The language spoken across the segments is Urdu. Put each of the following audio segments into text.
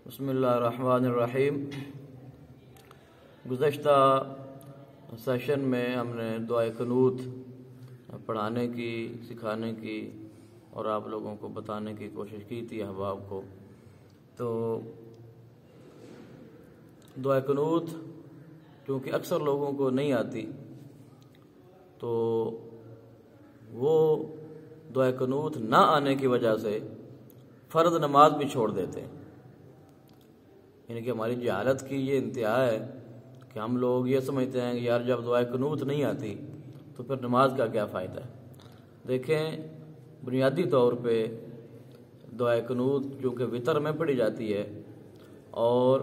بسم اللہ الرحمن الرحیم۔ گزشتہ سیشن میں ہم نے دعائے قنوت پڑھانے کی، سکھانے کی اور آپ لوگوں کو بتانے کی کوشش کی تھی احباب کو۔ تو دعائے قنوت کیونکہ اکثر لوگوں کو نہیں آتی، تو وہ دعائے قنوت نہ آنے کی وجہ سے فرض نماز بھی چھوڑ دیتے ہیں۔ یعنی کہ ہماری جہالت کی یہ انتہا ہے کہ ہم لوگ یہ سمجھتے ہیں کہ یار جب دعائے قنوت نہیں آتی تو پھر نماز کا کیا فائدہ ہے۔ دیکھیں، بنیادی طور پہ دعائے قنوت کیونکہ وتر میں پڑھی جاتی ہے، اور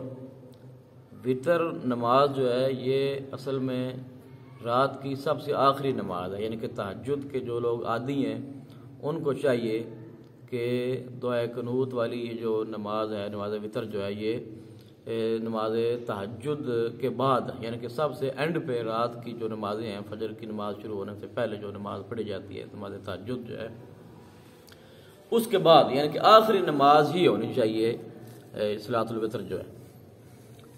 وتر نماز جو ہے یہ اصل میں رات کی سب سے آخری نماز ہے۔ یعنی کہ تہجد کے جو لوگ عادی ہیں ان کو چاہیے کہ دعائے قنوت والی یہ جو نماز ہے، نماز وتر جو ہے، یہ نماز تہجد کے بعد، یعنی کہ سب سے اینڈ پہ رات کی جو نمازیں ہیں، فجر کی نماز شروع ہونے سے پہلے جو نماز پڑھی جاتی ہے نماز تہجد جو ہے، اس کے بعد یعنی کہ آخری نماز ہی ہونی چاہیے صلاۃ الوتر جو ہے۔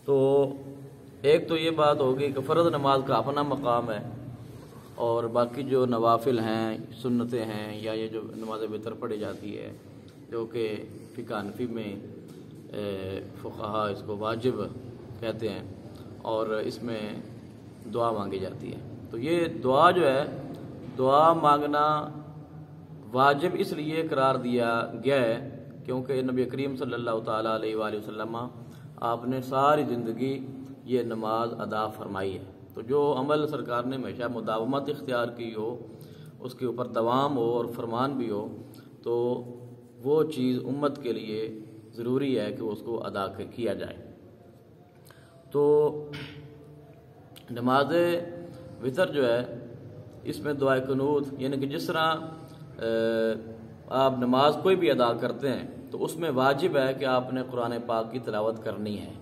تو ایک تو یہ بات ہوگی کہ فرض نماز کا اپنا مقام ہے، اور باقی جو نوافل ہیں، سنتیں ہیں، یا یہ جو نماز وتر پڑھی جاتی ہے جو کہ فقہ حنفی میں فقہا اس کو واجب کہتے ہیں، اور اس میں دعا مانگی جاتی ہے۔ تو یہ دعا جو ہے، دعا مانگنا واجب اس لیے قرار دیا گیا ہے کیونکہ نبی کریم صلی اللہ تعالیٰ علیہ وآلہ وسلم آپ نے ساری زندگی یہ نماز ادا فرمائی ہے۔ تو جو عمل سرکار نے ہمیشہ مداومت اختیار کی ہو، اس کے اوپر دوام ہو اور فرمان بھی ہو، تو وہ چیز امت کے لیے ضروری ہے کہ اس کو ادا کیا جائے۔ تو نماز وتر جو ہے، اس میں دعائے قنوت یعنی کہ جس طرح آپ نماز کوئی بھی ادا کرتے ہیں تو اس میں واجب ہے کہ آپ نے قرآن پاک کی تلاوت کرنی ہے،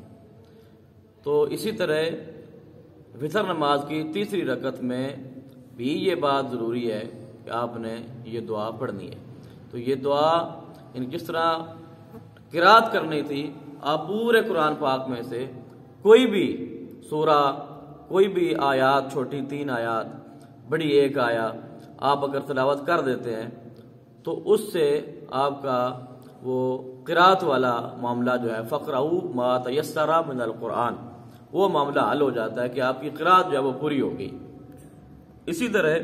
تو اسی طرح وتر نماز کی تیسری رکعت میں بھی یہ بات ضروری ہے کہ آپ نے یہ دعا پڑھنی ہے۔ تو یہ دعا یعنی جس طرح قرات کرنی تھی، آپ پورے قرآن پاک میں سے کوئی بھی سورہ، کوئی بھی آیات، چھوٹی 3 آیات، بڑی 1 آیا آپ اگر تلاوت کر دیتے ہیں تو اس سے آپ کا وہ قرات والا معاملہ جو ہے، فقرؤ ما تیسر من القرآن، وہ معاملہ حل ہو جاتا ہے کہ آپ کی قرات جو ہے وہ پوری ہوگی۔ اسی طرح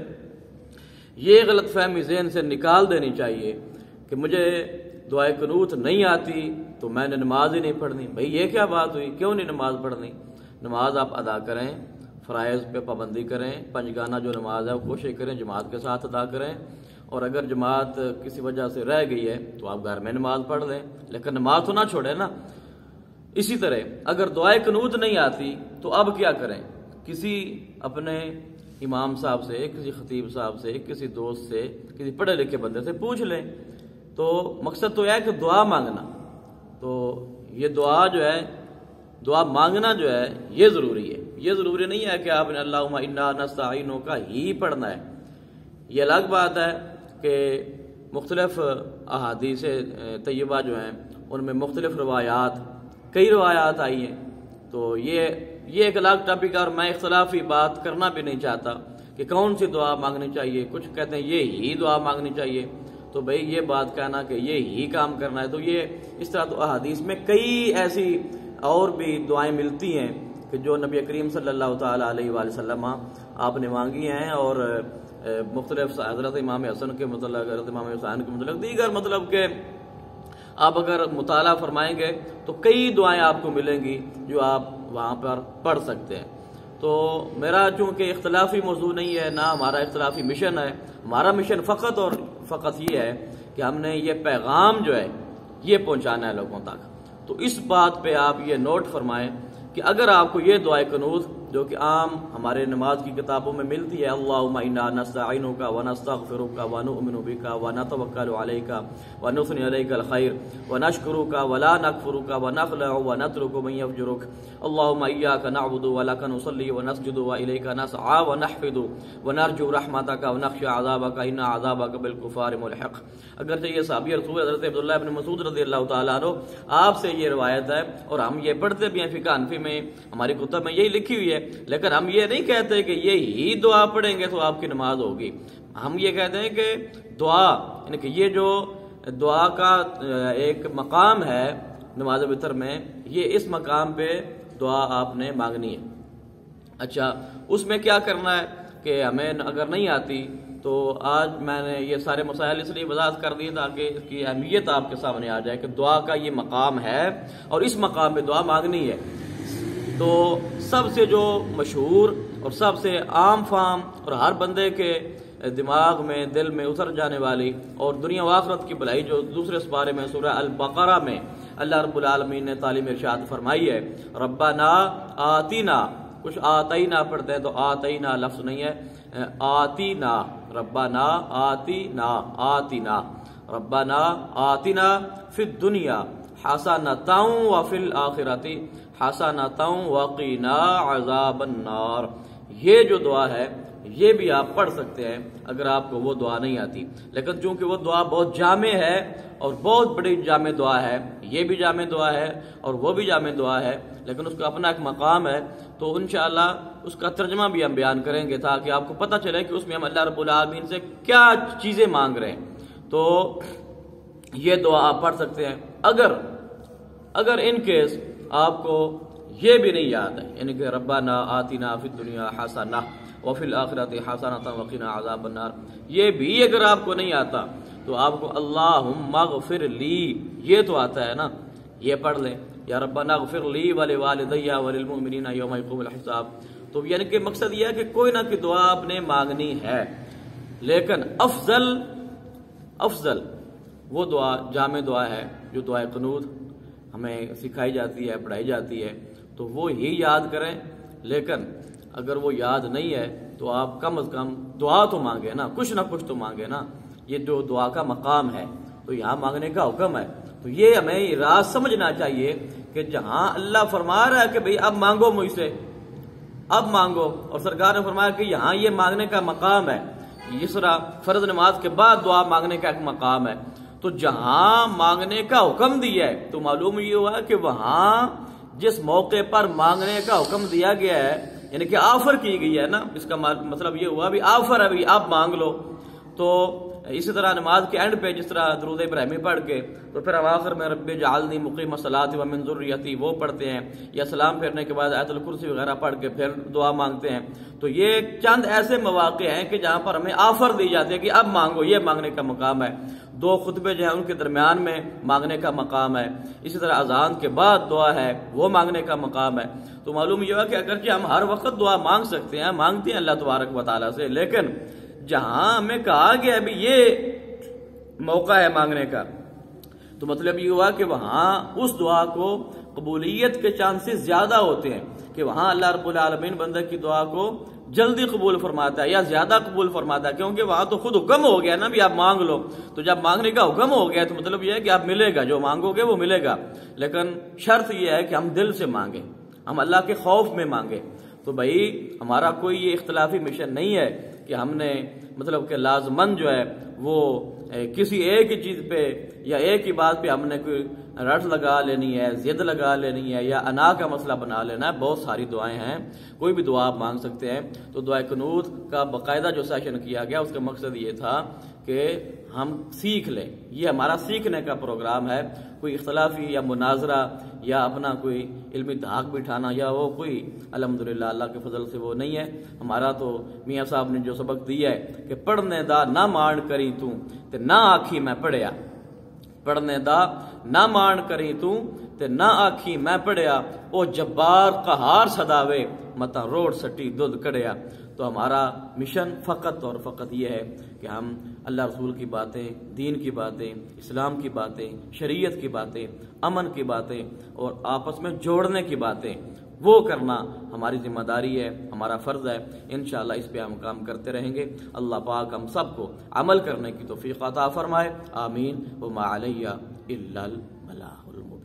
یہ غلط فہمی ذہن سے نکال دینی چاہیے کہ مجھے دعائے قنوت نہیں آتی تو میں نے نماز ہی نہیں پڑھنی۔ بھئی یہ کیا بات ہوئی، کیوں نہیں نماز پڑھنی؟ نماز آپ ادا کریں، فرائض پہ پابندی کریں، 5 گانہ جو نماز ہے وہ کوشش کریں جماعت کے ساتھ ادا کریں، اور اگر جماعت کسی وجہ سے رہ گئی ہے تو آپ گھر میں نماز پڑھ لیں، لیکن نماز تو نہ چھوڑیں نا۔ اسی طرح اگر دعائے قنوت نہیں آتی تو اب کیا کریں؟ کسی اپنے امام صاحب سے، کسی خطیب صاحب سے، کسی دوست سے، کسی پڑھے لکھے بندے سے پوچھ لیں۔ تو مقصد تو یہ ہے کہ دعا مانگنا، تو یہ دعا جو ہے، دعا مانگنا جو ہے یہ ضروری ہے۔ یہ ضروری نہیں ہے کہ آپ نے اللہم انا نستعینک کا ہی پڑھنا ہے۔ یہ الگ بات ہے کہ مختلف احادیث طیبہ جو ہیں ان میں مختلف روایات، کئی روایات آئی ہیں، تو یہ ایک الگ ٹاپک ہے، اور میں اختلافی بات کرنا بھی نہیں چاہتا کہ کون سی دعا مانگنی چاہیے۔ کچھ کہتے ہیں یہ ہی دعا مانگنی چاہیے، تو بھئی یہ بات کہنا کہ یہ ہی کام کرنا ہے، تو یہ اس طرح تو احادیث میں کئی ایسی اور بھی دعائیں ملتی ہیں کہ جو نبی کریم صلی اللہ تعالیٰ علیہ وآلہ وسلم آپ نے مانگی ہیں، اور مختلف حضرت امام حسن کے متعلق، حضرت امام حسین کے متعلق، دیگر مطلب کہ آپ اگر مطالعہ فرمائیں گے تو کئی دعائیں آپ کو ملیں گی جو آپ وہاں پر پڑھ سکتے ہیں۔ تو میرا چونکہ اختلافی موضوع نہیں ہے، نہ ہمارا اختلافی مشن ہے، ہمارا مشن فقط اور فقط یہ ہے کہ ہم نے یہ پیغام جو ہے یہ پہنچانا ہے لوگوں تک۔ تو اس بات پہ آپ یہ نوٹ فرمائیں کہ اگر آپ کو یہ دعائے قنوت جو کہ عام ہمارے نماز کی کتابوں میں ملتی ہے، اللہم انا نستعینک ونستغفرک ونؤمن بک ونتوکل علیک ونثنی علیک الخیر ونشکرک ولا نکفرک ونخلع ونترک من یفجرک اللہم ایاک نعبد ولک نصلی ونسجد والیک نسعی ونحفظ ونرجو رحمتک ونخشی عذابک ان عذابک بالکفار ملحق۔ اگرچہ یہ صحابی رسول حضرت عبداللہ بن مسعود رضی اللہ تعالیٰ عنہ آپ سے یہ روایت ہے اور ہم یہ پڑھتے بھی ہیں، فقہ حنفی میں ہماری کتب میں یہی لکھی ہوئی ہے، لیکن ہم یہ نہیں کہتے کہ یہی دعا پڑھیں گے تو آپ کی نماز ہوگی۔ ہم یہ کہتے ہیں کہ دعا، یعنی کہ یہ جو دعا کا ایک مقام ہے نماز وتر میں، یہ اس مقام پہ دعا آپ نے مانگنی ہے۔ اچھا، اس میں کیا کرنا ہے کہ ہمیں اگر نہیں آتی تو آج میں نے یہ سارے مسائل اس لیے وضاحت کر دی تاکہ اس کی اہمیت آپ کے سامنے آ جائے کہ دعا کا یہ مقام ہے اور اس مقام پہ دعا مانگنی ہے۔ تو سب سے جو مشہور اور سب سے عام فام اور ہر بندے کے دماغ میں دل میں اتر جانے والی اور دنیا و آخرت کی بھلائی جو دوسرے سپارے میں سورہ البقرہ میں اللہ رب العالمین نے تعلیم ارشاد فرمائی ہے، ربنا آتینا، کچھ آتینا پڑھتے ہیں تو آتینا لفظ نہیں ہے، آتینا، ربنا آتینا، آتینا، ربنا آتینا فی الدنیا حسنۃ وفی الآخرۃ حسنۃ وقنا عذاب النار۔ یہ جو دعا ہے یہ بھی آپ پڑھ سکتے ہیں اگر آپ کو وہ دعا نہیں آتی، لیکن چونکہ وہ دعا بہت جامع ہے اور بہت بڑی جامع دعا ہے، یہ بھی جامع دعا ہے اور وہ بھی جامع دعا ہے، لیکن اس کا اپنا ایک مقام ہے، تو انشاءاللہ اس کا ترجمہ بھی ہم بیان کریں گے تاکہ آپ کو پتہ چلے کہ اس میں ہم اللہ رب العالمین سے کیا چیزیں مانگ رہے ہیں۔ تو یہ دعا آپ پڑھ سکتے ہیں اگر ان کیس آپ کو یہ بھی نہیں یاد ہے، یعنی کہ ربنا آتنا فی الدنیا حسنہ وفی الآخرۃ حسنۃ وقنا عذاب النار، یہ بھی اگر آپ کو نہیں آتا تو آپ کو اللہم اغفر لی، یہ تو آتا ہے نا، یہ پڑھ لیں، یا ربنا اغفر لی ولوالدی وللمؤمنین یوم یقوم الحساب۔ تو یعنی کہ مقصد یہ ہے کہ کوئی نہ کوئی دعا آپ نے مانگنی ہے، لیکن افضل وہ دعا جامع دعا ہے جو دعائے قنوت ہمیں سکھائی جاتی ہے، پڑھائی جاتی ہے، تو وہ ہی یاد کریں۔ لیکن اگر وہ یاد نہیں ہے تو آپ کم از کم دعا تو مانگے نا، کچھ نہ کچھ تو مانگے نا، یہ جو دعا کا مقام ہے تو یہاں مانگنے کا حکم ہے۔ تو یہ ہمیں راز سمجھنا چاہیے کہ جہاں اللہ فرما رہا ہے کہ بھئی اب مانگو مجھ سے، اب مانگو، اور سرکار نے فرمایا کہ یہاں یہ مانگنے کا مقام ہے، اس طرح فرض نماز کے بعد دعا مانگنے کا ایک مقام ہے، تو جہاں مانگنے کا حکم دیا ہے تو معلوم یہ ہوا کہ وہاں جس موقع پر مانگنے کا حکم دیا گیا ہے، یعنی کہ آفر کی گئی ہے نا، اس کا مطلب یہ ہوا بھی آفر ہے، بھی آپ مانگ لو۔ تو اسی طرح نماز کے اینڈ پہ جس طرح درود ابراہیمی پڑھ کے تو پھر ہم آخر میں رب جعلنی مقیم الصلاۃ ومن ذریتی وہ پڑھتے ہیں، یا سلام پھیرنے کے بعد آیت الکرسی وغیرہ پڑھ کے پھر دعا مانگتے ہیں۔ تو یہ چند ایسے مواقع ہیں کہ جہاں پر ہمیں آفر دی جاتی ہے کہ اب مانگو، یہ مانگنے کا مقام ہے۔ دو خطبے جو ہیں ان کے درمیان میں مانگنے کا مقام ہے، اسی طرح اذان کے بعد دعا ہے وہ مانگنے کا مقام ہے۔ تو معلوم یہ ہوا کہ اگرچہ ہم ہر وقت دعا مانگ سکتے ہیں، مانگتے ہیں اللہ تبارک و تعالیٰ سے، لیکن جہاں ہمیں کہا گیا ابھی یہ موقع ہے مانگنے کا، تو مطلب یہ ہوا کہ وہاں اس دعا کو قبولیت کے چانسز زیادہ ہوتے ہیں، کہ وہاں اللہ رب العالمین بندے کی دعا کو جلدی قبول فرماتا ہے یا زیادہ قبول فرماتا ہے، کیونکہ وہاں تو خود حکم ہو گیا نا بھی آپ مانگ لو۔ تو جب مانگنے کا حکم ہو گیا تو مطلب یہ ہے کہ آپ ملے گا، جو مانگو گے وہ ملے گا، لیکن شرط یہ ہے کہ ہم دل سے مانگیں، ہم اللہ کے خوف میں مانگیں۔ تو بھائی ہمارا کوئی یہ اختلافی مشن نہیں ہے کہ ہم نے مطلب کہ لازمن جو ہے وہ کسی ایک ہی چیز پہ یا ایک ہی بات پہ ہم نے کوئی رٹ لگا لینی ہے، ضد لگا لینی ہے یا انا کا مسئلہ بنا لینا ہے۔ بہت ساری دعائیں ہیں، کوئی بھی دعا آپ مانگ سکتے ہیں۔ تو دعائے قنوت کا باقاعدہ جو سیشن کیا گیا اس کا مقصد یہ تھا کہ ہم سیکھ لیں، یہ ہمارا سیکھنے کا پروگرام ہے، کوئی اختلافی یا مناظرہ یا اپنا کوئی علمی دھاک بٹھانا یا وہ کوئی الحمدللہ اللہ کے فضل سے وہ نہیں ہے۔ ہمارا تو میاں صاحب نے جو سبق دیا ہے کہ پڑھنے دا نہ مان کری تو تے نہ آکھی میں پڑھیا، پڑھنے دا نہ مان کری تو تے نہ آکھی میں پڑھیا، او جبار قہار صداوے متا روڑ سٹی دودھ کڑیا۔ تو ہمارا مشن فقط اور فقط یہ ہے کہ ہم اللہ رسول کی باتیں، دین کی باتیں، اسلام کی باتیں، شریعت کی باتیں، امن کی باتیں اور آپس میں جوڑنے کی باتیں وہ کرنا ہماری ذمہ داری ہے، ہمارا فرض ہے۔ انشاءاللہ اس پہ ہم کام کرتے رہیں گے۔ اللہ پاک ہم سب کو عمل کرنے کی توفیق عطا فرمائے، آمین۔ وما علیہ الا البلاغ المبین۔